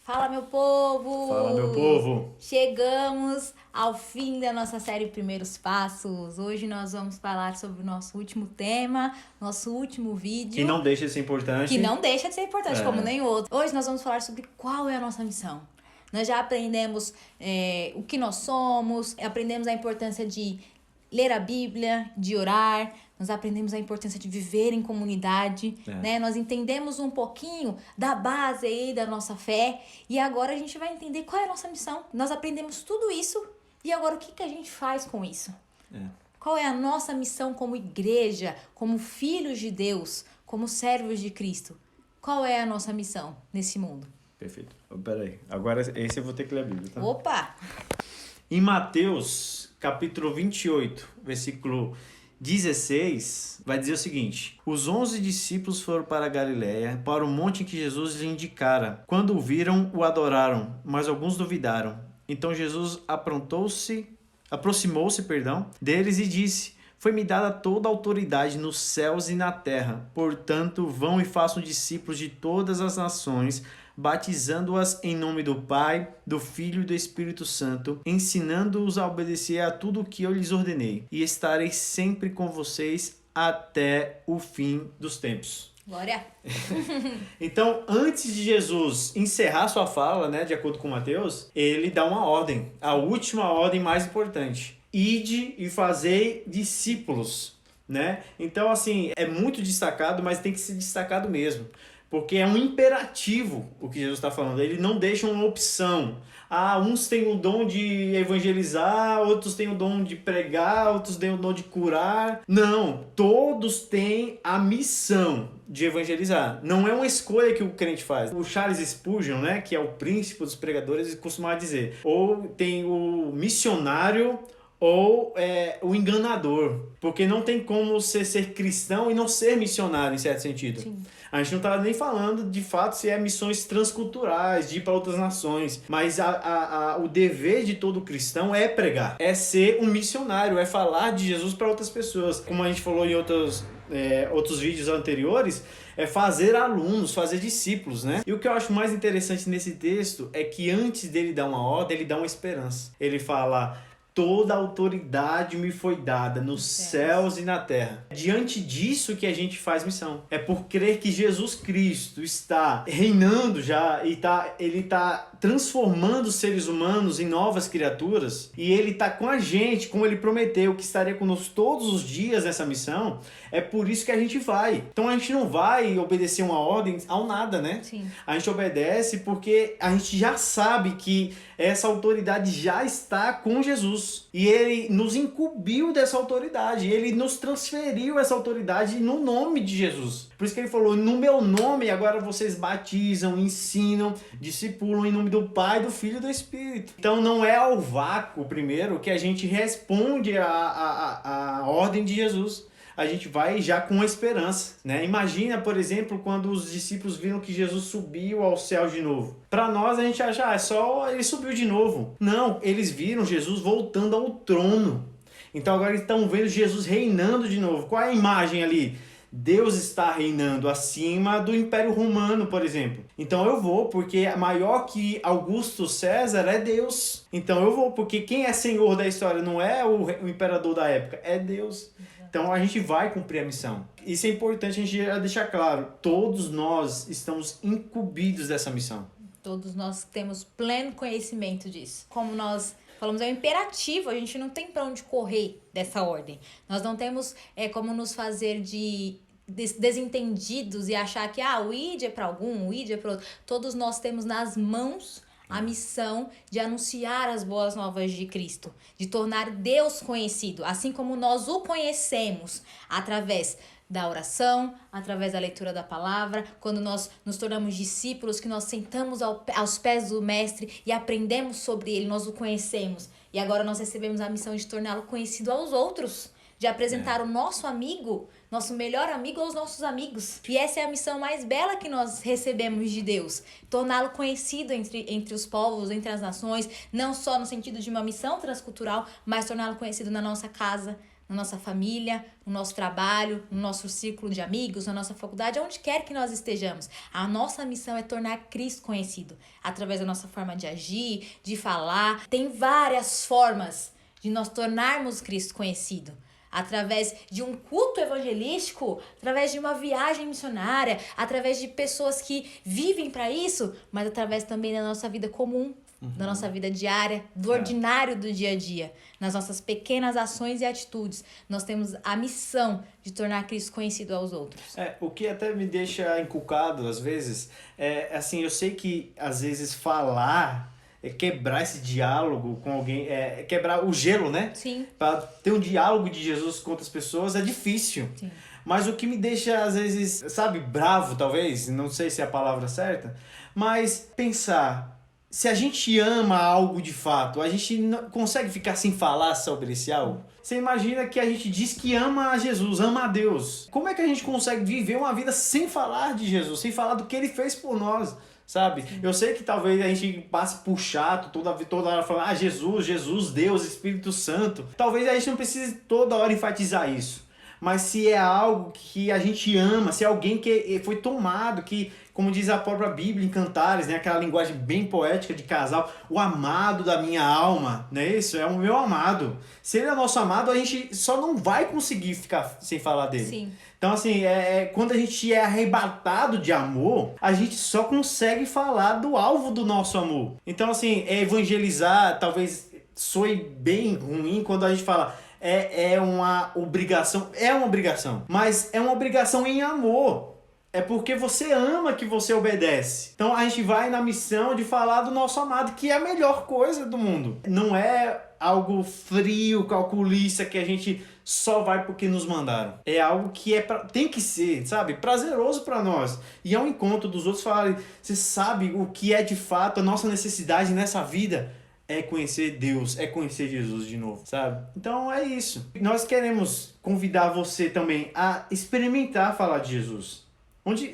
Fala, meu povo! Fala, meu povo! Chegamos ao fim da nossa série Primeiros Passos. Hoje nós vamos falar sobre o nosso último tema, nosso último vídeo. Que não deixa de ser importante. Que não deixa de ser importante, como nenhum outro. Hoje nós vamos falar sobre qual é a nossa missão. Nós já aprendemos o que nós somos, aprendemos a importância de ler a Bíblia, de orar, nós aprendemos a importância de viver em comunidade, né? Nós entendemos um pouquinho da base aí da nossa fé e agora a gente vai entender qual é a nossa missão. Nós aprendemos tudo isso e agora o que a gente faz com isso? Qual é a nossa missão como igreja, como filhos de Deus, como servos de Cristo? Qual é a nossa missão nesse mundo? Perfeito. Peraí, agora esse eu vou ter que ler a Bíblia, tá? Opa! Em Mateus, capítulo 28, versículo 16, vai dizer o seguinte: Os 11 discípulos foram para a Galiléia, para o monte em que Jesus lhes indicara. Quando o viram, o adoraram, mas alguns duvidaram. Então Jesus aproximou-se deles e disse: Foi-me dada toda a autoridade nos céus e na terra. Portanto, vão e façam discípulos de todas as nações, batizando-as em nome do Pai, do Filho e do Espírito Santo, ensinando-os a obedecer a tudo o que eu lhes ordenei. E estarei sempre com vocês até o fim dos tempos. Glória! Então, antes de Jesus encerrar sua fala, né, de acordo com Mateus, ele dá uma ordem, a última ordem mais importante. Ide e fazei discípulos, né? Então, assim, é muito destacado, mas tem que ser destacado mesmo. Porque é um imperativo o que Jesus está falando. Ele não deixa uma opção. Uns têm o dom de evangelizar, outros têm o dom de pregar, outros têm o dom de curar. Não, todos têm a missão de evangelizar. Não é uma escolha que o crente faz. O Charles Spurgeon, né, que é o príncipe dos pregadores, costuma dizer: ou tem o missionário ou o enganador. Porque não tem como você ser cristão e não ser missionário, em certo sentido. Sim. A gente não está nem falando, de fato, se é missões transculturais, de ir para outras nações. Mas o dever de todo cristão é pregar. É ser um missionário, é falar de Jesus para outras pessoas. Como a gente falou em outros vídeos anteriores, é fazer alunos, fazer discípulos, né? E o que eu acho mais interessante nesse texto é que antes dele dar uma ordem, ele dá uma esperança. Ele fala: toda a autoridade me foi dada nos céus e na terra. Diante disso que a gente faz missão. É por crer que Jesus Cristo está reinando já e ele está transformando os seres humanos em novas criaturas. E ele está com a gente, como ele prometeu, que estaria conosco todos os dias nessa missão. É por isso que a gente vai. Então a gente não vai obedecer uma ordem ao nada, né? Sim. A gente obedece porque a gente já sabe que essa autoridade já está com Jesus. E ele nos incumbiu dessa autoridade. Ele nos transferiu essa autoridade no nome de Jesus. Por isso que ele falou: no meu nome agora vocês batizam, ensinam, discipulam em nome do Pai, do Filho e do Espírito. Então não é ao vácuo, primeiro, que a gente responde a ordem de Jesus. A gente vai já com esperança, né? Imagina, por exemplo, quando os discípulos viram que Jesus subiu ao céu de novo. Para nós, a gente acha, é só ele subiu de novo. Não, eles viram Jesus voltando ao trono. Então agora eles estão vendo Jesus reinando de novo. Qual é a imagem ali? Deus está reinando acima do Império Romano, por exemplo. Então eu vou, porque maior que Augusto César é Deus. Então eu vou, porque quem é senhor da história não é o imperador da época, é Deus. Então a gente vai cumprir a missão. Isso é importante a gente deixar claro. Todos nós estamos incumbidos dessa missão. Todos nós temos pleno conhecimento disso. Como nós falamos, é um imperativo, a gente não tem para onde correr dessa ordem. Nós não temos como nos fazer de desentendidos e achar que o ID é para algum, o ID é para outro. Todos nós temos nas mãos a missão de anunciar as boas novas de Cristo, de tornar Deus conhecido, assim como nós o conhecemos através da oração, através da leitura da palavra, quando nós nos tornamos discípulos, que nós sentamos aos pés do Mestre e aprendemos sobre ele, nós o conhecemos. E agora nós recebemos a missão de torná-lo conhecido aos outros, de apresentar o nosso amigo, nosso melhor amigo aos nossos amigos. E essa é a missão mais bela que nós recebemos de Deus. Torná-lo conhecido entre os povos, entre as nações, não só no sentido de uma missão transcultural, mas torná-lo conhecido na nossa casa, na nossa família, no nosso trabalho, no nosso círculo de amigos, na nossa faculdade, onde quer que nós estejamos. A nossa missão é tornar Cristo conhecido, através da nossa forma de agir, de falar. Tem várias formas de nós tornarmos Cristo conhecido. Através de um culto evangelístico, através de uma viagem missionária, através de pessoas que vivem para isso, mas através também da nossa vida comum, da nossa vida diária, do ordinário do dia a dia, nas nossas pequenas ações e atitudes. Nós temos a missão de tornar Cristo conhecido aos outros. O que até me deixa encucado às vezes, assim, eu sei que às vezes falar... quebrar esse diálogo com alguém, quebrar o gelo, né? Sim. Para ter um diálogo de Jesus com outras pessoas é difícil. Sim. Mas o que me deixa, às vezes, sabe, bravo, talvez, não sei se é a palavra certa, mas pensar, se a gente ama algo de fato, a gente não consegue ficar sem falar sobre esse algo? Você imagina que a gente diz que ama a Jesus, ama a Deus. Como é que a gente consegue viver uma vida sem falar de Jesus, sem falar do que Ele fez por nós? Sabe? Sim. Eu sei que talvez a gente passe por chato toda hora falando Jesus, Deus, Espírito Santo. Talvez a gente não precise toda hora enfatizar isso. Mas se é algo que a gente ama, se é alguém que foi tomado, que, como diz a própria Bíblia em Cantares, né? Aquela linguagem bem poética de casal, o amado da minha alma, não é isso? É o meu amado. Se ele é nosso amado, a gente só não vai conseguir ficar sem falar dele. Sim. Então, assim, quando a gente é arrebatado de amor, a gente só consegue falar do alvo do nosso amor. Então, assim, evangelizar talvez soe bem ruim quando a gente fala é uma obrigação, mas é uma obrigação em amor. É porque você ama que você obedece. Então a gente vai na missão de falar do nosso amado, que é a melhor coisa do mundo. Não é algo frio, calculista, que a gente só vai porque nos mandaram. É algo que tem que ser, sabe, prazeroso para nós. E é um encontro dos outros falarem, você sabe o que é de fato a nossa necessidade nessa vida? É conhecer Deus, é conhecer Jesus de novo, sabe? Então é isso. Nós queremos convidar você também a experimentar falar de Jesus.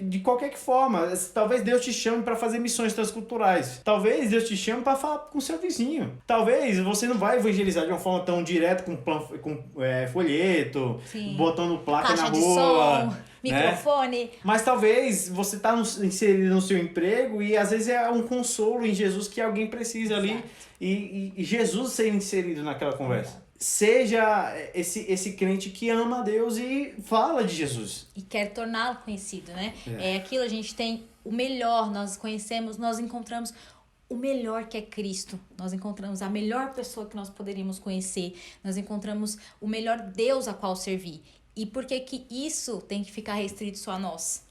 De qualquer forma, talvez Deus te chame para fazer missões transculturais. Talvez Deus te chame para falar com seu vizinho. Talvez você não vai evangelizar de uma forma tão direta com folheto, sim, botando placa caixa na rua. De som, microfone. Né? Mas talvez você está inserido no seu emprego e às vezes é um consolo em Jesus que alguém precisa ali. E Jesus ser inserido naquela conversa. Seja esse crente que ama a Deus e fala de Jesus. E quer torná-lo conhecido, né? É aquilo, a gente tem o melhor, nós conhecemos, nós encontramos o melhor que é Cristo. Nós encontramos a melhor pessoa que nós poderíamos conhecer. Nós encontramos o melhor Deus a qual servir. E por que que isso tem que ficar restrito só a nós?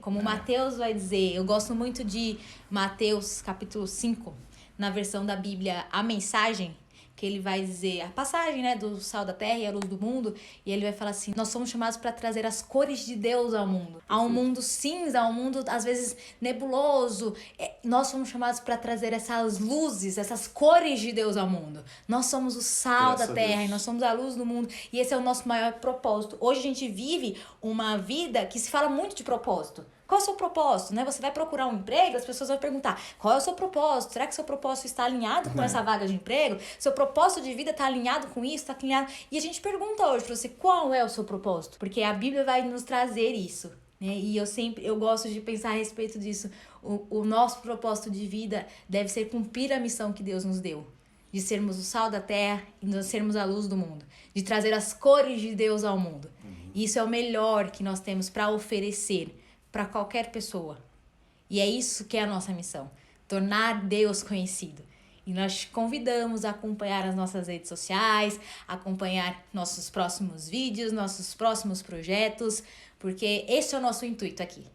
Como Mateus vai dizer, eu gosto muito de Mateus capítulo 5, na versão da Bíblia, a mensagem, que ele vai dizer a passagem, né, do sal da terra e a luz do mundo, e ele vai falar assim, nós somos chamados para trazer as cores de Deus ao mundo. A um mundo cinza, a um mundo às vezes nebuloso. Nós somos chamados para trazer essas luzes, essas cores de Deus ao mundo. Nós somos o sal da terra e nós somos a luz do mundo, e esse é o nosso maior propósito. Hoje a gente vive uma vida que se fala muito de propósito. Qual é o seu propósito, né? Você vai procurar um emprego, as pessoas vão perguntar, qual é o seu propósito? Será que seu propósito está alinhado com essa vaga de emprego? Seu propósito de vida está alinhado com isso? Está alinhado? E a gente pergunta hoje para você, qual é o seu propósito? Porque a Bíblia vai nos trazer isso, né? E eu gosto de pensar a respeito disso. O nosso propósito de vida deve ser cumprir a missão que Deus nos deu. De sermos o sal da terra e de sermos a luz do mundo. De trazer as cores de Deus ao mundo. Isso é o melhor que nós temos para oferecer para qualquer pessoa. E é isso que é a nossa missão. Tornar Deus conhecido. E nós te convidamos a acompanhar as nossas redes sociais, acompanhar nossos próximos vídeos, nossos próximos projetos, porque esse é o nosso intuito aqui.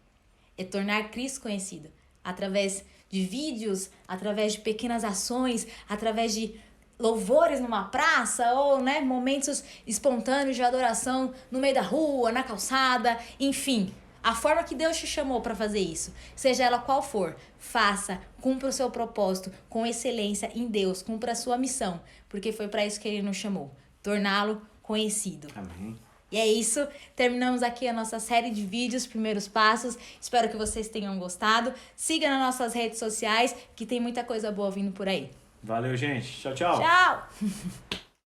É tornar Cristo conhecido. Através de vídeos, através de pequenas ações, através de louvores numa praça ou, né, momentos espontâneos de adoração no meio da rua, na calçada, enfim. A forma que Deus te chamou para fazer isso, seja ela qual for, faça, cumpra o seu propósito com excelência em Deus, cumpra a sua missão, porque foi para isso que Ele nos chamou, torná-lo conhecido. Amém. E é isso, terminamos aqui a nossa série de vídeos, primeiros passos, espero que vocês tenham gostado, siga nas nossas redes sociais, que tem muita coisa boa vindo por aí. Valeu, gente. Tchau, tchau. Tchau!